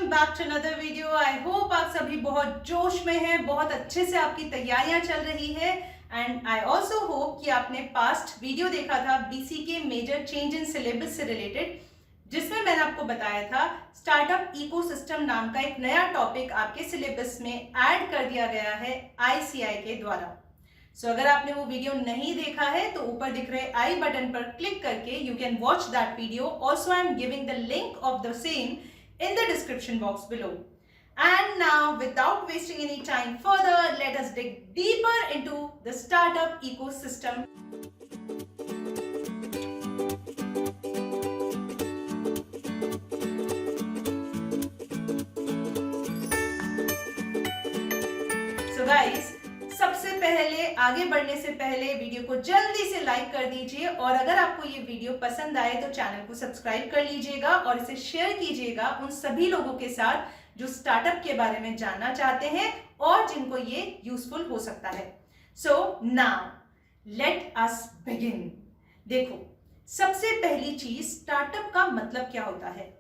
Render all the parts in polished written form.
Back to another video. I hope आप सभी बहुत जोश में हैं, बहुत अच्छे से आपकी तैयारियां चल रही है एंड आई ऑल्सो होप कि आपने पास्ट वीडियो देखा था BCK major change in syllabus से रिलेटेड, जिसमें मैंने आपको बताया था स्टार्टअप इकोसिस्टम नाम का एक नया टॉपिक आपके सिलेबस में ऐड कर दिया गया है आईसीआई के द्वारा। सो अगर आपने वो वीडियो नहीं देखा है तो ऊपर दिख रहे आई बटन पर क्लिक करके you can watch that video. Also I am giving the link of the same in the description box below. And now, without wasting any time further, let us dig deeper into the startup ecosystem. So guys, सबसे पहले आगे बढ़ने से पहले video को जल्दी से like कर दीजिए और अगर आपको ये वीडियो पसंद आए तो चैनल को सब्सक्राइब कर लीजिएगा और इसे शेयर कीजिएगा उन सभी लोगों के साथ जो स्टार्टअप के बारे में जानना चाहते हैं और जिनको ये यूजफुल हो सकता है। So now let us begin. देखो, सबसे पहली चीज स्टार्टअप का मतलब क्या होता है।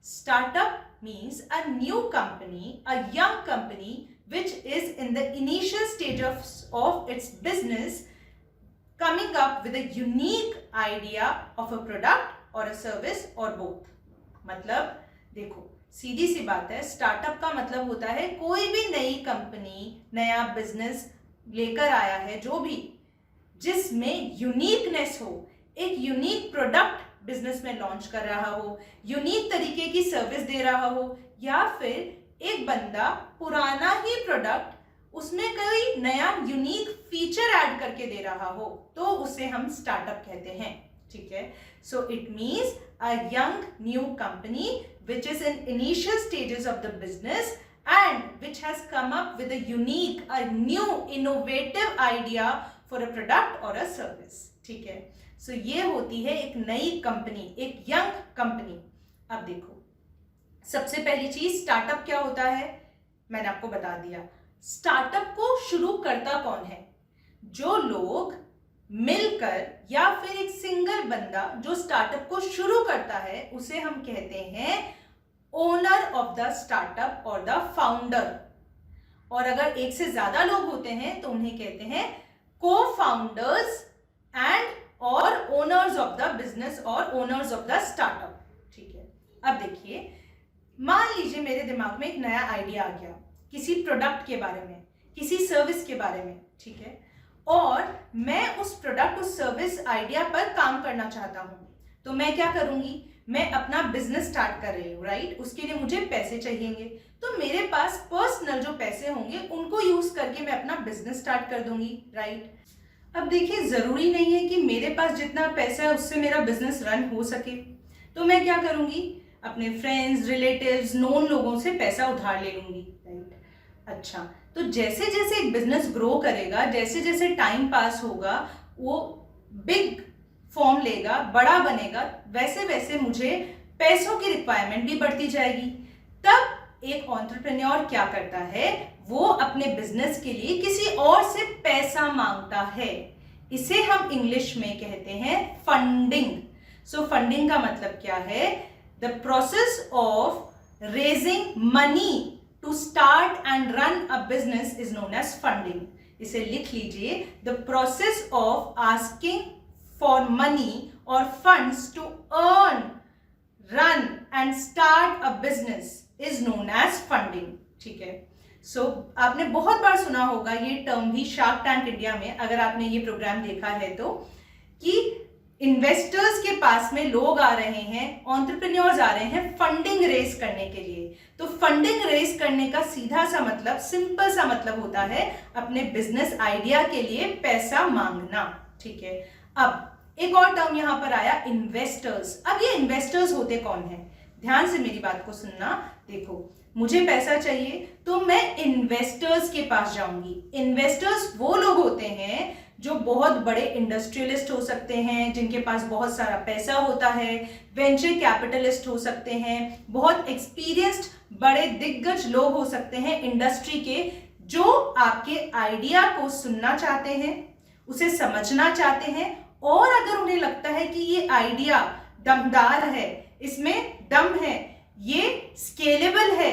Startup means a new company, a young company which is in the initial stage of its business, coming up with a unique idea of a product or a service or both। मतलब देखो, सीधी सी बात है, startup का मतलब होता है कोई भी नई कंपनी, नया बिजनेस लेकर आया है जो भी, जिसमें यूनिकनेस हो, एक यूनिक प्रोडक्ट बिजनेस में लॉन्च कर रहा हो, यूनिक तरीके की सर्विस दे रहा हो, या फिर एक बंदा पुराना ही प्रोडक्ट उसमें कोई नया यूनिक फीचर ऐड करके दे रहा हो, तो उसे हम स्टार्टअप कहते हैं। ठीक है, so it means a young new company which is in initial stages of the business and which has come up with a unique, a new innovative idea for a product और a service. ठीक है, सो ये होती है एक नई company, एक young company. अब देखो, सबसे पहली चीज स्टार्टअप क्या होता है मैंने आपको बता दिया। स्टार्टअप को शुरू करता कौन है? जो लोग मिलकर या फिर एक सिंगल बंदा जो स्टार्टअप को शुरू करता है उसे हम कहते हैं ओनर ऑफ द स्टार्टअप और द फाउंडर। और अगर एक से ज्यादा लोग होते हैं तो उन्हें कहते हैं को फाउंडर्स एंड और ओनर्स ऑफ द बिजनेस और ओनर्स ऑफ द स्टार्टअप। ठीक है, अब देखिए, मान लीजिए मेरे दिमाग में एक नया आइडिया आ गया किसी प्रोडक्ट के बारे में, किसी सर्विस के बारे में। ठीक है, और मैं उस प्रोडक्ट, उस सर्विस आइडिया पर काम करना चाहता हूं, तो मैं क्या करूंगी? मैं अपना बिजनेस स्टार्ट कर रही हूँ, राइट? उसके लिए मुझे पैसे चाहिएंगे, तो मेरे पास पर्सनल जो पैसे होंगे उनको यूज करके मैं अपना बिजनेस स्टार्ट कर दूंगी, राइट? अब देखिए, जरूरी नहीं है कि मेरे पास जितना पैसा है उससे मेरा बिजनेस रन हो सके, तो मैं क्या करूंगी? अपने फ्रेंड्स, रिलेटिव्स, नोन लोगों से पैसा उधार ले लूंगी, राइट? अच्छा, तो जैसे जैसे एक बिजनेस ग्रो करेगा, जैसे जैसे टाइम पास होगा, वो बिग फॉर्म लेगा, बड़ा बनेगा, वैसे वैसे मुझे पैसों की रिक्वायरमेंट भी बढ़ती जाएगी। तब एक एंटरप्रेन्योर क्या करता है? वो अपने बिजनेस के लिए किसी और से पैसा मांगता है। इसे हम इंग्लिश में कहते हैं फंडिंग। सो फंडिंग का मतलब क्या है? The process of raising money to start and run a business is known as funding. इसे लिख लीजिए, the process of asking for money or funds to earn, run and start a business is known as funding. ठीक है, सो आपने बहुत बार सुना होगा ये टर्म भी शार्क टैंक इंडिया में, अगर आपने ये प्रोग्राम देखा है तो, कि इन्वेस्टर्स के पास में लोग आ रहे हैं, एंटरप्रेन्योर्स आ रहे हैं फंडिंग रेस करने के लिए। तो फंडिंग रेस करने का सीधा सा मतलब, सिंपल सा मतलब होता है अपने बिजनेस आइडिया के लिए पैसा मांगना। ठीक है, अब एक और टर्म यहां पर आया, इन्वेस्टर्स। अब ये इन्वेस्टर्स होते कौन है? ध्यान से मेरी बात को सुनना। देखो, मुझे पैसा चाहिए तो मैं इन्वेस्टर्स के पास जाऊंगी। इन्वेस्टर्स वो लोग होते हैं जो बहुत बड़े इंडस्ट्रियलिस्ट हो सकते हैं, जिनके पास बहुत सारा पैसा होता है, वेंचर कैपिटलिस्ट हो सकते हैं, बहुत एक्सपीरियंस्ड बड़े दिग्गज लोग हो सकते हैं इंडस्ट्री के, जो आपके आइडिया को सुनना चाहते हैं, उसे समझना चाहते हैं, और अगर उन्हें लगता है कि ये आइडिया दमदार है, इसमें दम है, ये स्केलेबल है,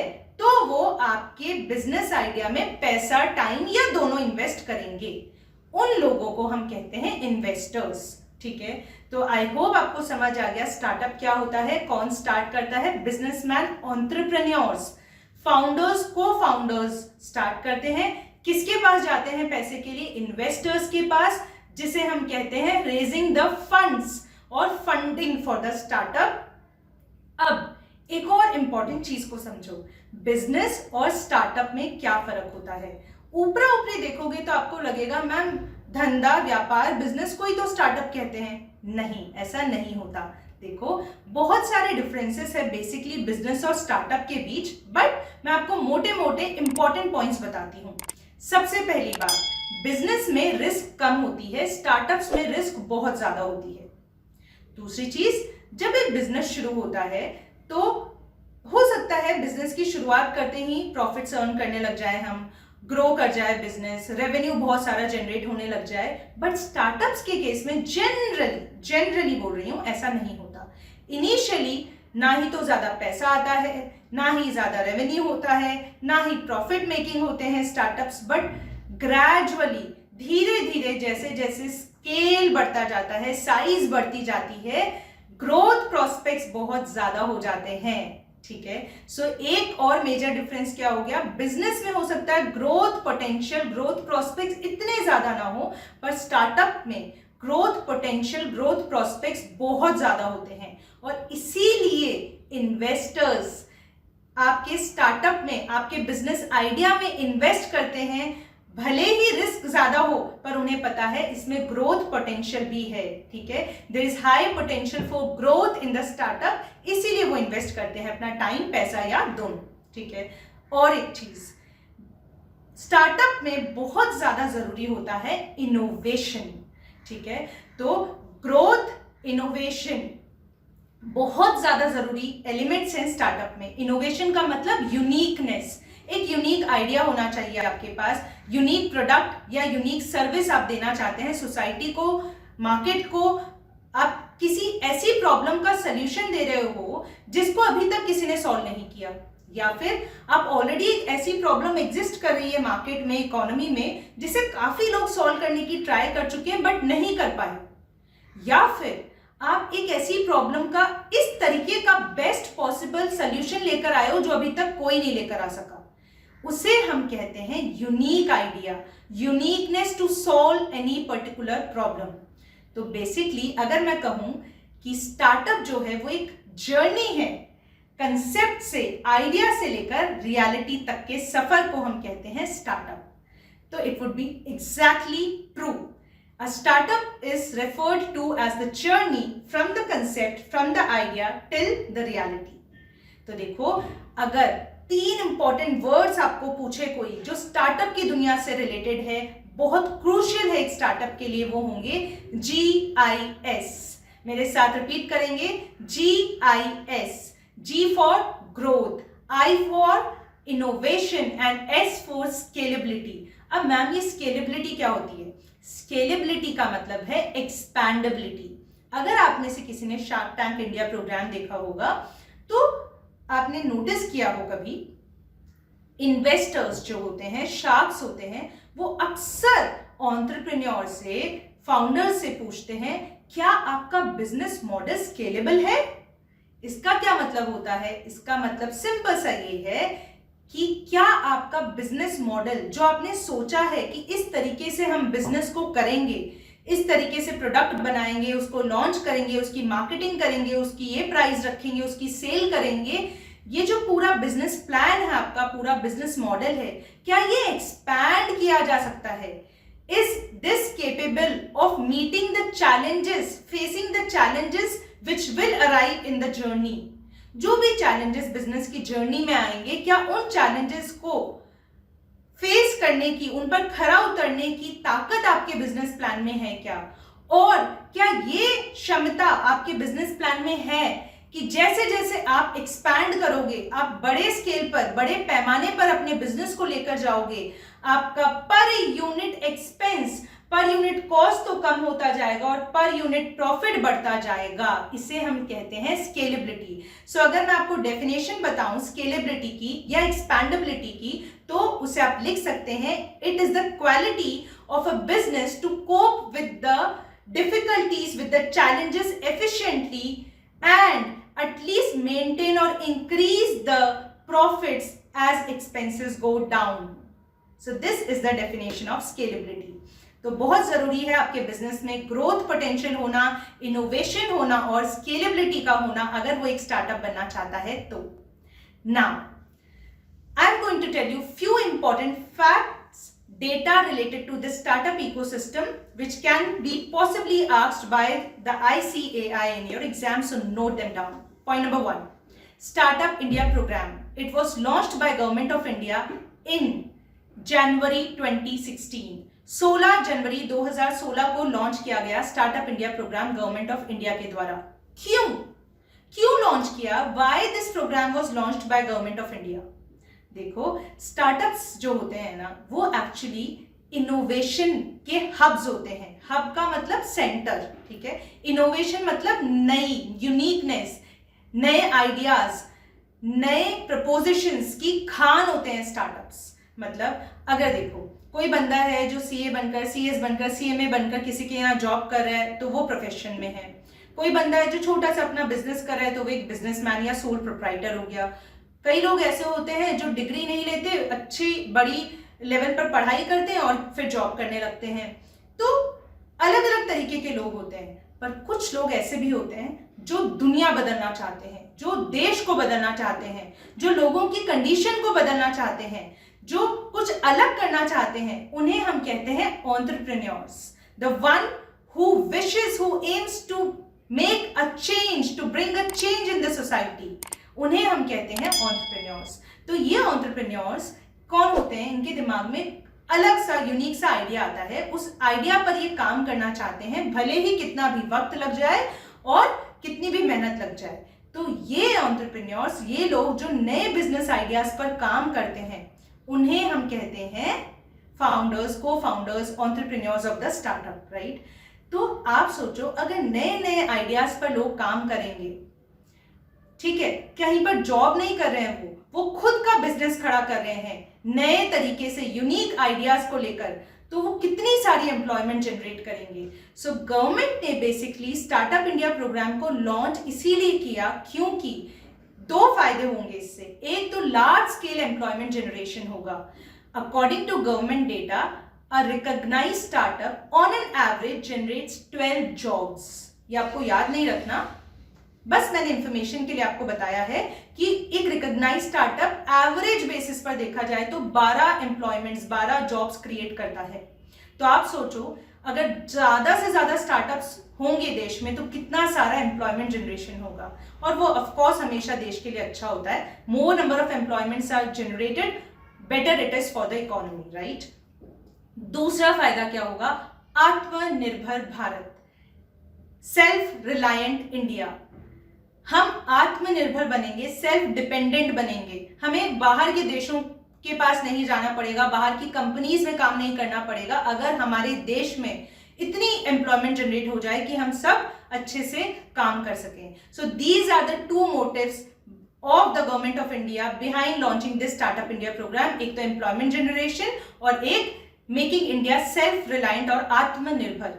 बिजनेस आइडिया में पैसा, टाइम या दोनों इन्वेस्ट करेंगे, उन लोगों को हम कहते हैं इन्वेस्टर्स। ठीक है, तो आई होप आपको समझ आ गया स्टार्टअप क्या होता है, कौन स्टार्ट करता है। बिजनेसमैन, एंटरप्रेन्योर्स, फाउंडर्स, को फाउंडर्स स्टार्ट करते हैं। किसके पास जाते हैं पैसे के लिए? इन्वेस्टर्स के पास, जिसे हम कहते हैं रेजिंग द फंड्स और फंडिंग फॉर द स्टार्टअप। अब एक और इंपॉर्टेंट चीज को समझो, बिजनेस और स्टार्टअप में क्या फर्क होता है। ऊपरा ऊपरी देखोगे तो आपको लगेगा मैम धंधा, व्यापार, बिजनेस को ही तो स्टार्टअप कहते हैं। नहीं, ऐसा नहीं होता। देखो, बहुत सारे डिफरेंसेस है बेसिकली बिजनेस और स्टार्टअप के बीच, बट मैं आपको मोटे मोटे इंपॉर्टेंट पॉइंट्स बताती हूँ। सबसे पहली बात, बिजनेस में रिस्क कम होती है, स्टार्टअप्स में रिस्क बहुत ज्यादा होती है। दूसरी चीज, जब एक बिजनेस शुरू होता है तो हो सकता है बिजनेस की शुरुआत करते ही प्रॉफिट्स अर्न करने लग जाए, हम ग्रो कर जाए बिजनेस, रेवेन्यू बहुत सारा जनरेट होने लग जाए। बट स्टार्टअप्स के केस में जनरली बोल रही हूं, ऐसा नहीं होता। इनिशियली ना ही तो ज्यादा पैसा आता है, ना ही ज्यादा रेवेन्यू होता है, ना ही प्रॉफिट मेकिंग होते हैं स्टार्टअप्स, बट ग्रेजुअली, धीरे धीरे, जैसे जैसे स्केल बढ़ता जाता है, साइज बढ़ती जाती है, ग्रोथ प्रोस्पेक्ट्स बहुत ज्यादा हो जाते हैं। ठीक है, सो एक और मेजर डिफरेंस क्या हो गया, बिजनेस में हो सकता है ग्रोथ पोटेंशियल, ग्रोथ प्रोस्पेक्ट्स इतने ज्यादा ना हो, पर स्टार्टअप में ग्रोथ पोटेंशियल, ग्रोथ प्रोस्पेक्ट्स बहुत ज्यादा होते हैं। और इसीलिए इन्वेस्टर्स आपके स्टार्टअप में, आपके बिजनेस आइडिया में इन्वेस्ट करते हैं। भले ही रिस्क ज्यादा हो, पर उन्हें पता है इसमें ग्रोथ पोटेंशियल भी है। ठीक है, there is high potential for growth in the startup, इसीलिए वो इन्वेस्ट करते हैं अपना टाइम, पैसा या दोनों। ठीक है, और एक चीज, स्टार्टअप में बहुत ज्यादा जरूरी होता है इनोवेशन। ठीक है, तो ग्रोथ, इनोवेशन बहुत ज्यादा जरूरी एलिमेंट्स हैं स्टार्टअप में। इनोवेशन का मतलब यूनिकनेस, एक यूनिक आइडिया होना चाहिए आपके पास, यूनिक प्रोडक्ट या यूनिक सर्विस आप देना चाहते हैं सोसाइटी को, मार्केट को। आप किसी ऐसी प्रॉब्लम का सलूशन दे रहे हो जिसको अभी तक किसी ने सॉल्व नहीं किया, या फिर आप ऑलरेडी एक ऐसी प्रॉब्लम एग्जिस्ट कर रही है मार्केट में, इकोनॉमी में, जिसे काफी लोग सॉल्व करने की ट्राई कर चुके हैं बट नहीं कर पाए, या फिर आप एक ऐसी प्रॉब्लम का इस तरीके का बेस्ट पॉसिबल सलूशन लेकर आए हो जो अभी तक कोई नहीं लेकर आ सका, उसे हम कहते हैं unique idea, uniqueness to solve any particular problem. तो बेसिकली अगर मैं कहूं कि स्टार्टअप जो है वो एक जर्नी है, कंसेप्ट से, आइडिया से लेकर रियलिटी तक के सफर को हम कहते हैं स्टार्टअप। तो it would be exactly true. A startup is referred to as the journey from the concept, from the idea till the reality. तो देखो, अगर 3 इंपॉर्टेंट वर्ड्स आपको पूछे कोई जो स्टार्टअप की दुनिया से रिलेटेड है, बहुत क्रूशियल है एक स्टार्टअप के लिए, वो होंगे GIS। मेरे साथ रिपीट करेंगे, GIS। G for growth, I for innovation and S for scalability. अब मैम ये स्केलेबिलिटी क्या होती है? स्केलेबिलिटी का मतलब है एक्सपैंडेबिलिटी। अगर आप में से किसी ने शार्क टैंक इंडिया प्रोग्राम देखा होगा तो आपने नोटिस किया हो कभी, इन्वेस्टर्स जो होते हैं, शार्क्स होते हैं, वो अक्सर एंटरप्रेन्योर से, फाउंडर से पूछते हैं, क्या आपका बिजनेस मॉडल स्केलेबल है? इसका क्या मतलब होता है? इसका मतलब सिंपल सा ये है कि क्या आपका बिजनेस मॉडल जो आपने सोचा है कि इस तरीके से हम बिजनेस को करेंगे, इस तरीके से प्रोडक्ट बनाएंगे, उसको लॉन्च करेंगे, उसकी मार्केटिंग करेंगे, उसकी ये प्राइस रखेंगे, उसकी सेल करेंगे, ये जो पूरा बिजनेस प्लान है आपका, पूरा बिजनेस मॉडल है, क्या ये एक्सपैंड किया जा सकता है? Is this capable of meeting the challenges, facing the challenges which will arrive in the journey? जो भी चैलेंजेस बिजनेस की जर्नी में आएंगे, क्या उन चैलेंजेस को फेस करने की, उन पर खरा उतरने की ताकत आपके बिजनेस प्लान में है क्या? और क्या ये क्षमता आपके बिजनेस प्लान में है कि जैसे जैसे आप एक्सपैंड करोगे, आप बड़े स्केल पर, बड़े पैमाने पर अपने बिजनेस को लेकर जाओगे, आपका per unit expense, per unit cost तो कम होता जाएगा और पर यूनिट प्रॉफिट बढ़ता जाएगा। इसे हम कहते हैं स्केलेबिलिटी। सो अगर मैं आपको डेफिनेशन बताऊं स्केलेबिलिटी की या एक्सपैंडेबिलिटी की, तो उसे आप लिख सकते हैं, it is the quality of a business to cope with the difficulties, with the challenges efficiently and at least maintain or increase the profits as expenses go down. So this is the definition of scalability. तो बहुत जरूरी है आपके business में growth potential होना, innovation होना और scalability का होना अगर वो एक स्टार्टअप बनना चाहता है तो। Now I am going to tell you few important facts, data related to this startup ecosystem which can be possibly asked by the ICAI in your exam, so note them down. Point number 1, Startup India program. It was launched by Government of India in January 2016. 16 जनवरी 2016 को launch किया गया startup India program government of India के द्वारा। क्यों launch किया? Why this program was launched by Government of India? देखो, startups जो होते हैं ना, वो एक्चुअली इनोवेशन के हब्स होते हैं। हब का मतलब सेंटर, ठीक है। इनोवेशन मतलब नई यूनिकनेस, नए आइडियाज, नए प्रपोजिशंस की खान होते हैं स्टार्टअप्स। मतलब अगर देखो कोई बंदा है जो सीए बनकर, सीएस बनकर, सीएमए बनकर किसी के यहाँ जॉब कर रहा है तो वो प्रोफेशन में है। कोई बंदा है जो छोटा सा अपना बिजनेस कर रहा है तो वो एक बिजनेसमैन या सोल प्रोप्राइटर हो गया। कई लोग ऐसे होते हैं जो डिग्री नहीं लेते, अच्छी बड़ी लेवल पर पढ़ाई करते हैं और फिर जॉब करने लगते हैं। तो अलग अलग तरीके के लोग होते हैं। पर कुछ लोग ऐसे भी होते हैं जो दुनिया बदलना चाहते हैं, जो देश को बदलना चाहते हैं, जो लोगों की कंडीशन को बदलना चाहते हैं, जो कुछ अलग करना चाहते हैं। उन्हें हम कहते हैं entrepreneurs. The one who wishes, who aims to make a change, to bring a change in the society, उन्हें हम कहते हैं एंटरप्रेन्योर्स। तो ये एंटरप्रेन्योर्स कौन होते हैं? इनके दिमाग में अलग सा यूनिक सा आइडिया आता है, उस आइडिया पर ये काम करना चाहते हैं, भले ही कितना भी वक्त लग जाए और कितनी भी मेहनत लग जाए। तो ये एंटरप्रेन्योर्स, ये लोग जो नए बिजनेस आइडियाज पर काम करते हैं, उन्हें हम कहते हैं फाउंडर्स, को founders, entrepreneurs of the startup, right. तो आप सोचो, अगर नए नए आइडियाज पर लोग काम करेंगे, ठीक है, कहीं पर जॉब नहीं कर रहे हैं, वो खुद का बिजनेस खड़ा कर रहे हैं नए तरीके से यूनिक आइडियाज को लेकर, तो वो कितनी सारी एम्प्लॉयमेंट जनरेट करेंगे। सो गवर्नमेंट ने बेसिकली स्टार्टअप इंडिया प्रोग्राम को लॉन्च इसीलिए किया क्योंकि दो फायदे होंगे इससे। एक तो लार्ज स्केल एम्प्लॉयमेंट जनरेशन होगा। According to government data, a recognized startup on an average generates 12 jobs. ये आपको याद नहीं रखना, बस मैंने इंफॉर्मेशन के लिए आपको बताया है कि एक रिकॉग्नाइज्ड स्टार्टअप एवरेज बेसिस पर देखा जाए तो 12 एम्प्लॉयमेंट्स, 12 जॉब्स क्रिएट करता है। तो आप सोचो, अगर ज्यादा से ज्यादा स्टार्टअप्स होंगे देश में तो कितना सारा एम्प्लॉयमेंट जनरेशन होगा, और वो ऑफ कोर्स हमेशा देश के लिए अच्छा होता है। More number of employments are generated, better it is for the economy, right. दूसरा फायदा क्या होगा? आत्मनिर्भर भारत, सेल्फ रिलायंट इंडिया। हम आत्मनिर्भर बनेंगे, सेल्फ डिपेंडेंट बनेंगे। हमें बाहर के देशों के पास नहीं जाना पड़ेगा, बाहर की कंपनीज में काम नहीं करना पड़ेगा, अगर हमारे देश में इतनी एम्प्लॉयमेंट जनरेट हो जाए कि हम सब अच्छे से काम कर सकें। So these are the two motives of the government of India behind launching this startup India program. एक तो एम्प्लॉयमेंट जनरेशन और एक मेकिंग इंडिया सेल्फ रिलायंट और आत्मनिर्भर।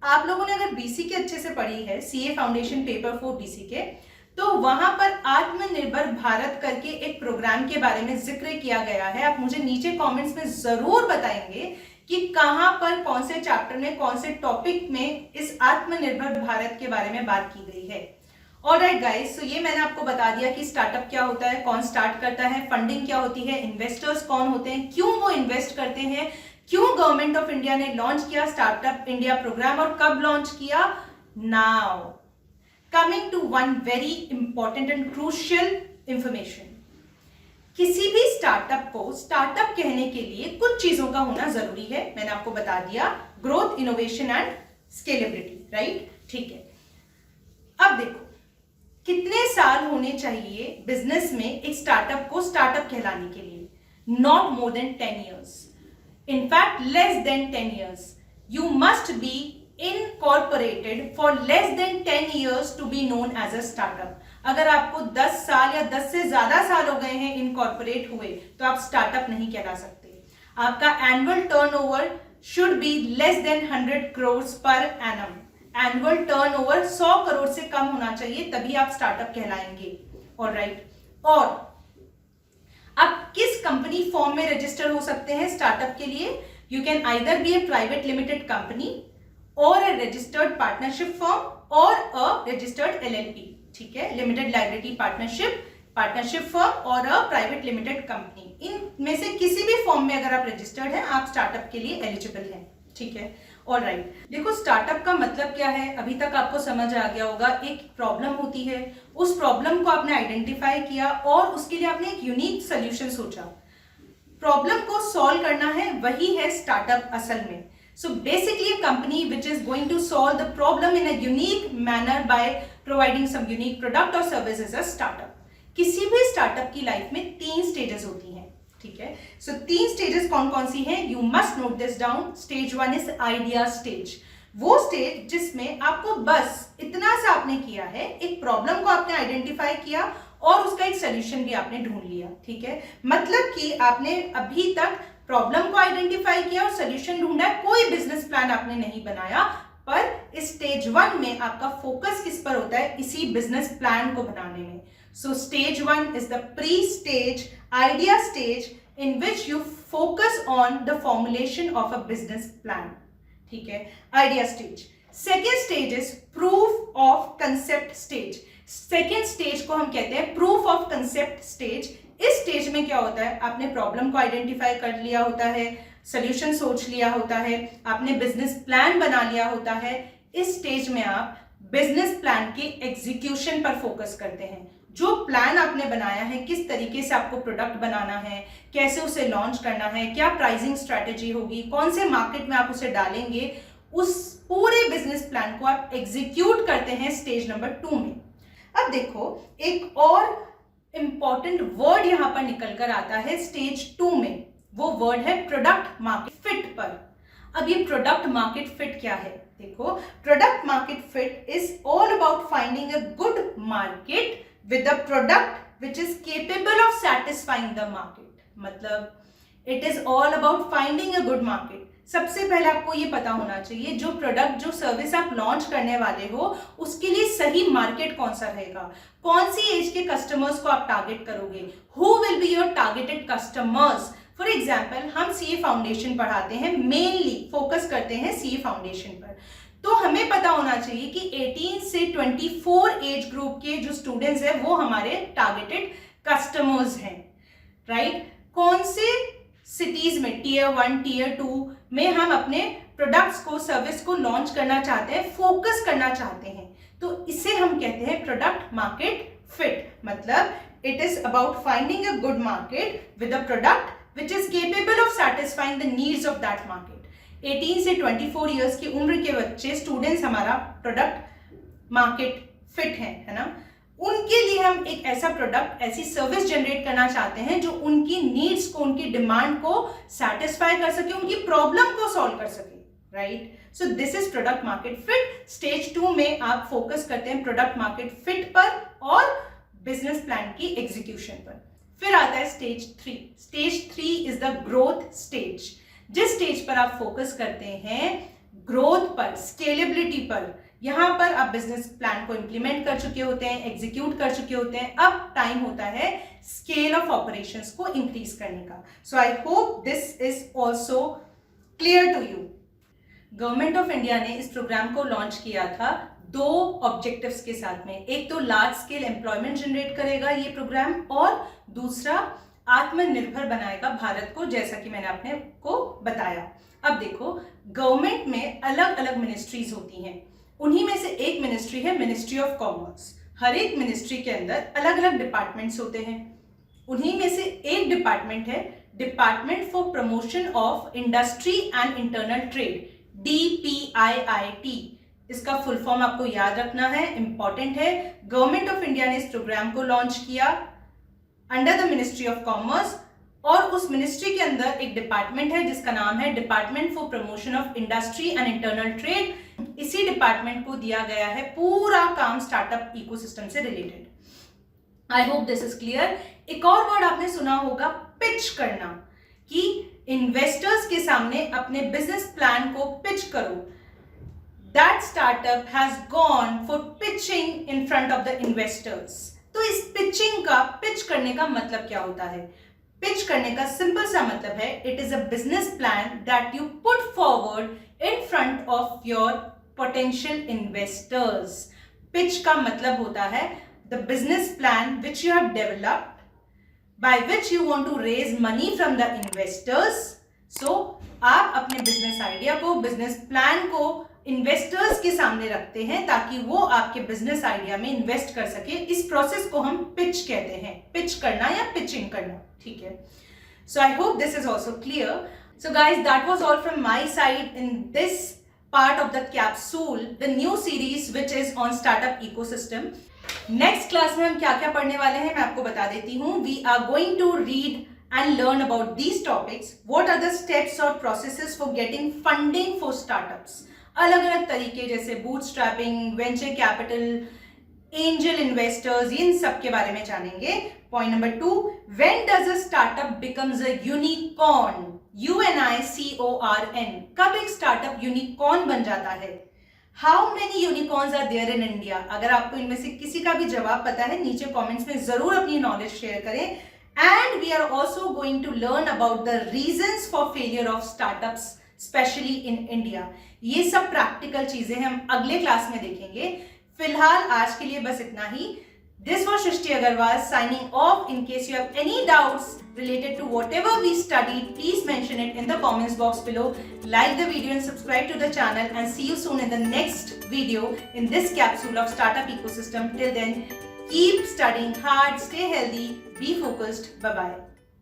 आप लोगों ने अगर बीसी के अच्छे से पढ़ी है, सीए फाउंडेशन पेपर 4 बीसी के, तो वहां पर आत्मनिर्भर भारत करके एक प्रोग्राम के बारे में जिक्र किया गया है। आप मुझे नीचे कमेंट्स में जरूर बताएंगे कि कहां पर, कौन से चैप्टर में, कौन से टॉपिक में इस आत्मनिर्भर भारत के बारे में बात की गई है। ऑलराइट गाइस, सो ये मैंने आपको बता दिया कि स्टार्टअप क्या होता है, कौन स्टार्ट करता है, फंडिंग क्या होती है, इन्वेस्टर्स कौन होते हैं, क्यों वो इन्वेस्ट करते हैं, क्यों गवर्नमेंट ऑफ इंडिया ने लॉन्च किया स्टार्टअप इंडिया प्रोग्राम और कब लॉन्च किया। Now coming to one very important and crucial information. किसी भी स्टार्टअप को स्टार्टअप कहने के लिए कुछ चीजों का होना जरूरी है। मैंने आपको बता दिया, growth, innovation and scalability, right. ठीक है, अब देखो कितने साल होने चाहिए बिजनेस में एक स्टार्टअप को स्टार्टअप कहलाने के लिए। Not more than 10 years, in fact less than 10 years। you must be incorporated for less than 10 years to be known as a startup. अगर आपको 10 साल या 10 से ज्यादा साल हो गए हैं इनकॉर्पोरेट हुए तो आप स्टार्टअप नहीं कहला सकते. आपका annual turnover should be less than 100 crores per annum. Annual turnover 100 crore से कम होना चाहिए, तभी आप स्टार्टअप कहलाएंगे. ऑलराइट. और आप किस कंपनी फॉर्म में रजिस्टर हो सकते हैं स्टार्टअप के लिए? You can either be a private limited company और अ रजिस्टर्ड पार्टनरशिप फर्म और अ रजिस्टर्ड LLP. ठीक है, लिमिटेड लाइबिलिटी पार्टनरशिप फर्म और अ प्राइवेट लिमिटेड कंपनी. इनमें से किसी भी फॉर्म में अगर आप रजिस्टर्ड हैं आप स्टार्टअप के लिए एलिजिबल हैं. ठीक है. ऑलराइट. देखो स्टार्टअप का मतलब क्या है अभी तक आपको समझ आ गया होगा. एक प्रॉब्लम होती है, उस प्रॉब्लम को आपने आइडेंटिफाई किया और उसके लिए आपने एक यूनिक सोल्यूशन सोचा. प्रॉब्लम को सॉल्व करना है, वही है स्टार्टअप असल में. So basically a company which is going to solve the problem in a unique manner by providing some unique product or service is a startup. किसी भी स्टार्टअप की लाइफ में 3 स्टेजेस होती हैं. ठीक है. सो 3 स्टेजेस कौन कौन सी हैं? You must note this down. Stage 1 is idea stage. वो स्टेज जिसमें आपको बस इतना सा आपने किया है, एक प्रॉब्लम को आपने आइडेंटिफाई किया और उसका एक सोल्यूशन भी आपने ढूंढ लिया. ठीक है. मतलब कि आपने अभी तक प्रॉब्लम को आइडेंटिफाई किया और सोल्यूशन ढूंढा, कोई बिजनेस प्लान आपने नहीं बनाया. पर इस स्टेज 1 में आपका फोकस किस पर होता है? इसी बिजनेस प्लान को बनाने में. So stage 1 is the pre stage, idea stage, in which you focus on the formulation of a business plan. ठीक है. Idea stage. Second stage is proof of concept stage. Second stage को हम कहते हैं proof of concept stage. इस stage में क्या होता है? आपने प्रॉब्लम को आइडेंटिफाई कर लिया होता है, सोल्यूशन सोच लिया होता है, आपने बिजनेस प्लान बना लिया होता है. इस स्टेज में आप बिजनेस प्लान के एग्जीक्यूशन पर फोकस करते हैं. जो प्लान आपने बनाया है, किस तरीके से आपको प्रोडक्ट बनाना है, कैसे उसे लॉन्च करना है, क्या प्राइसिंग स्ट्रैटेजी होगी, कौन से मार्केट में आप उसे डालेंगे, उस पूरे बिजनेस प्लान को आप एग्जीक्यूट करते हैं स्टेज नंबर 2 में. अब देखो एक और इंपॉर्टेंट वर्ड यहां पर निकल कर आता है स्टेज 2 में. वो वर्ड है प्रोडक्ट मार्केट फिट पर. अब ये प्रोडक्ट मार्केट फिट क्या है? देखो product market fit is all about finding a good market with a product which is capable of satisfying the market. मतलब it is all about finding a good market. सबसे पहले आपको ये पता होना चाहिए जो प्रोडक्ट, जो सर्विस आप लॉन्च करने वाले हो उसके लिए सही मार्केट कौन सा रहेगा, कौन सी एज के कस्टमर्स को आप टारगेट करोगे, who will be your targeted customers. For example हम CA फाउंडेशन पढ़ाते हैं, मेनली फोकस करते हैं CA फाउंडेशन पर. तो हमें पता होना चाहिए कि 18 से 24 एज ग्रुप के जो स्टूडेंट्स हैं वो हमारे टारगेटेड कस्टमर्स हैं. राइट. कौन से सिटीज में, Tier 1, Tier 2 में हम अपने प्रोडक्ट्स को, सर्विस को लॉन्च करना चाहते हैं, फोकस करना चाहते हैं, तो इसे हम कहते हैं प्रोडक्ट मार्केट फिट. मतलब it is about finding a good market with a product which is capable of satisfying the needs of that market. 18 से 24 ईयर्स की उम्र के बच्चे, स्टूडेंट्स हमारा प्रोडक्ट मार्केट फिट है ना. उनके लिए हम एक ऐसा प्रोडक्ट, ऐसी सर्विस जनरेट करना चाहते हैं जो उनकी नीड्स को, उनकी डिमांड को सेटिस्फाई कर सके, उनकी प्रॉब्लम को सॉल्व कर सके. Right. So this is product market fit. Stage 2 में आप फोकस करते हैं प्रोडक्ट मार्केट फिट पर और बिजनेस प्लान की एग्जीक्यूशन पर. फिर आता है stage 3. Stage 3 is the growth stage. जिस स्टेज पर आप फोकस करते हैं ग्रोथ पर, स्केलेबिलिटी पर, यहां पर आप बिजनेस प्लान को इंप्लीमेंट कर चुके होते हैं, एग्जीक्यूट कर चुके होते हैं. अब टाइम होता है स्केल ऑफ ऑपरेशंस को इंक्रीज करने का. So I hope this is also clear to you. Government of India ने इस प्रोग्राम को लॉन्च किया था 2 ऑब्जेक्टिव्स के साथ में. एक तो लार्ज स्केल एम्प्लॉयमेंट जनरेट करेगा ये प्रोग्राम, और दूसरा आत्मनिर्भर बनाएगा भारत को, जैसा कि मैंने आपने को बताया. अब देखो गवर्नमेंट में अलग अलग मिनिस्ट्रीज होती हैं. उन्हीं में से एक मिनिस्ट्री है मिनिस्ट्री ऑफ कॉमर्स. हर एक मिनिस्ट्री के अंदर अलग अलग डिपार्टमेंट्स होते हैं. उन्हीं में से एक डिपार्टमेंट है department for promotion of industry and internal trade, DPIIT. इसका फुल फॉर्म आपको याद रखना है, इंपॉर्टेंट है. गवर्नमेंट ऑफ इंडिया ने इस प्रोग्राम को लॉन्च किया under the ministry of commerce और उस मिनिस्ट्री के अंदर एक डिपार्टमेंट है जिसका नाम है department for promotion of industry and internal trade. इसी डिपार्टमेंट को दिया गया है पूरा काम स्टार्टअप इकोसिस्टम से related. I hope this is clear. एक और वर्ड आपने सुना होगा, पिच करना, कि इन्वेस्टर्स के सामने अपने बिजनेस प्लान को पिच करो। That startup has gone for pitching in front of the investors. तो इस पिचिंग का, पिच करने का मतलब क्या होता है? पिच करने का सिंपल सा मतलब है, it is a business plan that you put forward in front of your potential investors. Pitch का मतलब होता है the business plan which you have developed by which you want to raise money from the investors. So आप अपने business idea को, business plan को investors के सामने रखते हैं ताकि वो आपके बिजनेस आइडिया में इन्वेस्ट कर सके। इस प्रोसेस को हम पिच कहते हैं, पिच करना या पिचिंग करना, ठीक है। So I hope this is also clear. So guys, that was all from my side in this part of the capsule, the new series which is on startup ecosystem. Next class में हम क्या क्या पढ़ने वाले हैं मैं आपको बता देती हूँ। We are going to read and learn about these topics. What are the steps और processes for getting funding for startups. अलग अलग तरीके जैसे bootstrapping, venture capital, angel investors, इन सब के बारे में जानेंगे। Point number 2, when does a startup becomes a unicorn, UNICORN, कब एक स्टार्टअप यूनिकॉर्न बन जाता है। How many unicorns are there in India. अगर आपको इनमें से किसी का भी जवाब पता है नीचे कमेंट्स में जरूर अपनी नॉलेज शेयर करें। And we are also going to learn about the reasons for failure of startups specially in India. ये सब प्रैक्टिकल चीजें हम अगले क्लास में देखेंगे। फिलहाल आज के लिए बस इतना ही। This was Shrishti Agarwal signing off. In case you have any doubts related to whatever we studied, please mention it in the comments box below. Like the video and subscribe to the channel, and see you soon in the next video in this capsule of startup ecosystem. Till then, keep studying hard, stay healthy, be focused. Bye bye.